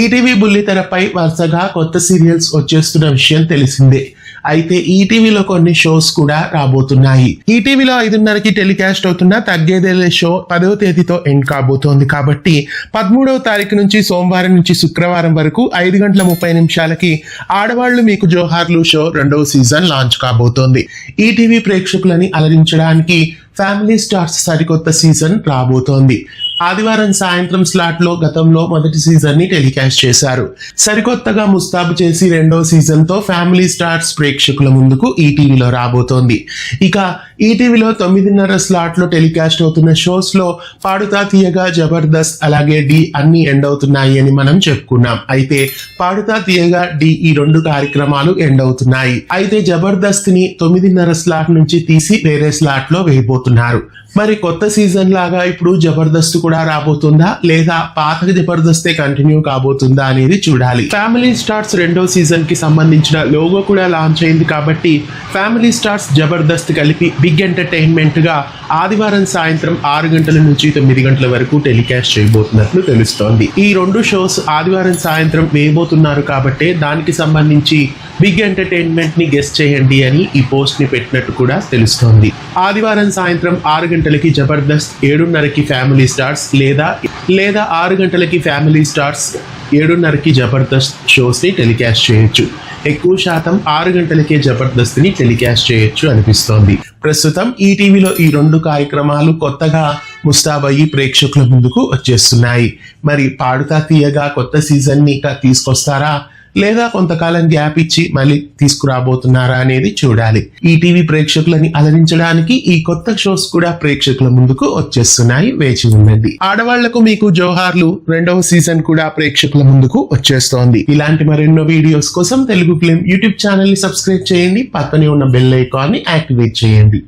ETV బుల్లితెరపై వరుసగా కొత్త serials వచ్చేస్తున్న విషయం తెలిసిందే. అయితే ఈటీవీలో కొన్ని షోస్ కూడా రాబోతున్నాయి. ఈటీవీలో 5:30కి టెలికాస్ట్ అవుతున్న తగ్గేదేలే షో 10వ తేదీతో ఎండ్ కాబోతోంది. కాబట్టి 13వ తారీఖు నుంచి సోమవారం నుంచి శుక్రవారం వరకు 5:30 ఆడవాళ్లు మీకు జోహార్లు షో 2వ సీజన్ లాంచ్ కాబోతోంది. ఈటీవీ ప్రేక్షకులని అలరించడానికి ఫ్యామిలీ స్టార్స్ సరికొత్త సీజన్ రాబోతోంది. ఆదివారం సాయంత్రం స్లాట్ లో గతంలో మొదటి సీజన్ ని టెలికాస్ట్ చేశారు. సరికొత్తగా ముస్తాబు చేసి 2వ సీజన్ తో ఫ్యామిలీ స్టార్స్ ప్రేక్షకుల ముందుకు ఈటీవీలో రాబోతోంది. ఇక ఈటీవీలో 9:30 స్లాట్ లో టెలికాస్ట్ అవుతున్న షోస్ లో పాడుతా తీయగా, జబర్దస్త్ అలాగే డి అన్ని ఎండ్ అవుతున్నాయి అని మనం చెప్పుకున్నాం. అయితే పాడుతా తీయగా, డి ఈ 2 కార్యక్రమాలు ఎండ్ అవుతున్నాయి. అయితే జబర్దస్త్ ని 9:30 స్లాట్ నుంచి తీసి వేరే స్లాట్ లో వేయబోతున్నారు. మరి కొత్త సీజన్ లాగా ఇప్పుడు జబర్దస్త్ కూడా రాబోతుందా లేదా పాత జబర్దస్తే కంటిన్యూ కాబోతుందా అనేది చూడాలి. ఫ్యామిలీ స్టార్స్ 2వ సీజన్ కి సంబంధించిన లోగో కూడా లాంచ్ అయింది. కాబట్టి ఫ్యామిలీ స్టార్స్ జబర్దస్త్ కలిపి బిగ్ ఎంటర్టైన్మెంట్ గా ఆదివారం సాయంత్రం 6 గంటల నుంచి 9 గంటల వరకు టెలికాస్ట్ చేయబోతున్నట్లు తెలుస్తోంది. ఈ 2 షోస్ ఆదివారం సాయంత్రం వేయబోతున్నారు కాబట్టి దానికి సంబంధించి బిగ్ ఎంటర్టైన్మెంట్ ని గెస్ట్ చేయండి అని ఈ పోస్ట్ ని పెట్టినట్టు కూడా తెలుస్తోంది. ఆదివారం సాయంత్రం 6 గంటలకి జబర్దస్త్, 7:30కి ఫ్యామిలీ స్టార్స్ లేదా 6 గంటలకి ఫ్యామిలీ స్టార్స్, 7:30కి జబర్దస్త్ షోస్ ని టెలికాస్ట్ చేయొచ్చు. ఎక్కువ శాతం 6 గంటలకే జబర్దస్త్ ని టెలికాస్ట్ చేయొచ్చు అనిపిస్తోంది. ప్రస్తుతం ఈటీవీలో ఈ 2 కార్యక్రమాలు కొత్తగా ముస్తాబయ్యి ప్రేక్షకుల ముందుకు వచ్చేస్తున్నాయి. మరి పాడుతా తీయగా కొత్త సీజన్ ని తీసుకొస్తారా లేదా కొంతకాలం గ్యాప్ ఇచ్చి మళ్ళీ తీసుకురాబోతున్నారా అనేది చూడాలి. ఈటీవీ ప్రేక్షకులని అలరించడానికి ఈ కొత్త షోస్ కూడా ప్రేక్షకుల ముందుకు వచ్చేస్తున్నాయి. వేచి ఉండండి. ఆడవాళ్లకు మీకు జోహార్లు 2వ సీజన్ కూడా ప్రేక్షకుల ముందుకు వచ్చేస్తోంది. ఇలాంటి మరెన్నో వీడియోస్ కోసం తెలుగు ఫిల్మ్ యూట్యూబ్ ఛానల్ ని సబ్స్క్రైబ్ చేయండి. పక్కనే ఉన్న బెల్ ఐకాన్ ని యాక్టివేట్ చేయండి.